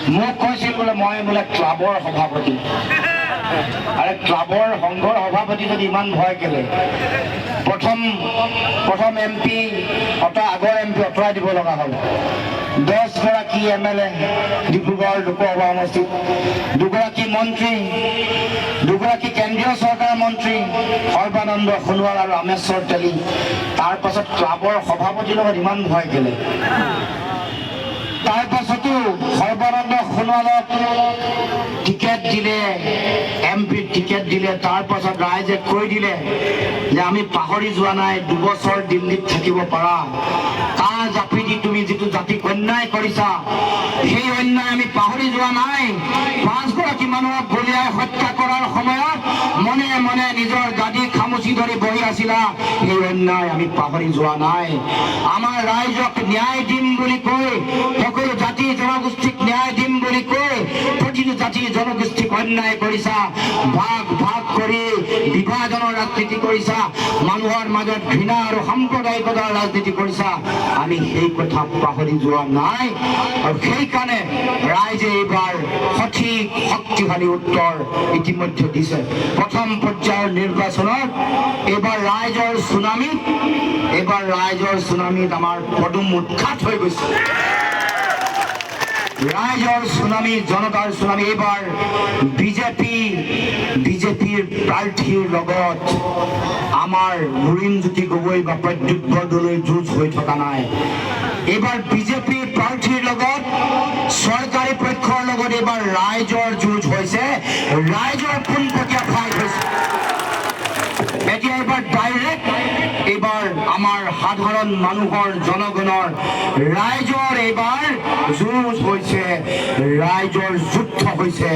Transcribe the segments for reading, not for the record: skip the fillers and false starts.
মোক কৈছিল বোলে মই বোলে ক্লাবৰ সভাপতি। আৰে ক্লাবৰ সংঘৰ সভাপতি যদি ইমান ভয় কেলে? প্ৰথম MP আগৰ MP আঁতৰাই দিব লগা হ'ল। 10 গৰাকী MLA ডিব্ৰুগড় লোকসভা সমষ্টিত, 2 গৰাকী মন্ত্ৰী, 2 গৰাকী কেন্দ্ৰীয় চৰকাৰৰ মন্ত্ৰী সৰ্বানন্দ সোণোৱাল আৰু ৰামেশ্বৰ তেলী। তাৰ পাছত ক্লাবৰ সভাপতিৰ লগত ইমান ভয় কেলে? তাৰ পাছতো সৰ্বানন্দ সোণোৱালক টিকেট দিলে, MP টিকেট দিলে। তাৰ পাছত ৰাইজে কৈ দিলে যে আমি পাহৰি যোৱা নাই 2 বছৰ দিল্লীত থাকিব পাৰা। কা জাপি দি তুমি যিটো জাতিক অন্যায় কৰিছা সেই অন্যায় আমি পাহৰি যোৱা নাই। 5 গৰাকী মানুহক গুলীয়াই হত্যা কৰাৰ সময়ত মনে মনে নিজৰ গাদী খামুচি ধৰি বহি আছিলা, সেই অন্যায় আমি পাহৰি যোৱা নাই। আমাৰ ৰাইজক ন্যায় দিম বুলি কৈ, সকলো জাতি জনগোষ্ঠীক ন্যায় দিম বুলি কৈ প্ৰতিটো জাতি জনগোষ্ঠীক অন্যায় কৰিছা, ভাগ ভাগ কৰি বিভাজনৰ ৰাজনীতি কৰিছা, মানুহৰ মাজত ঘৃণা আৰু সাম্প্ৰদায়িকতাৰ ৰাজনীতি কৰিছা। আমি সেই কথা পাহৰি যোৱা নাই। আৰু সেইকাৰণে ৰাইজে এইবাৰ সঠিক শক্তিশালী উত্তৰ ইতিমধ্যে দিছে। প্ৰথম পৰ্যায়ৰ নিৰ্বাচনত এইবাৰ ৰাইজৰ চুনামিত আমাৰ পদুম উৎখাত হৈ গৈছে। ৰাইজৰ চুনামি, জনতাৰ চুনামি। এইবাৰ বিজেপিৰ প্ৰাৰ্থীৰ লগত আমাৰ লুৰিণজ্যোতি গগৈ বা প্ৰদ্যুৎ বৰদলৈৰ যুঁজ হৈ থকা নাই। এইবাৰ বিজেপিৰ প্ৰাৰ্থীৰ লগত চৰকাৰী পক্ষৰ লগত এইবাৰ ৰাইজৰ যুঁজ হৈছে, ৰাইজৰ পোনপটীয়া ফাইট হৈছে। এতিয়া এইবাৰ ডাইৰেক্ট এইবাৰ আমাৰ সাধাৰণ মানুহৰ, জনগণৰ, ৰাইজৰ এইবাৰ যুঁজ হৈছে, ৰাইজৰ যুদ্ধ হৈছে।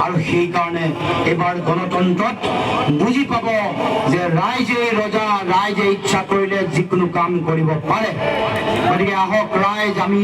আৰু সেইকাৰণে এইবাৰ গণতন্ত্ৰত বুজি পাব যে ৰাইজে ৰজা, ৰাইজে ইচ্ছা কৰিলে যিকোনো কাম কৰিব পাৰে। গতিকে আহক ৰাইজ, আমি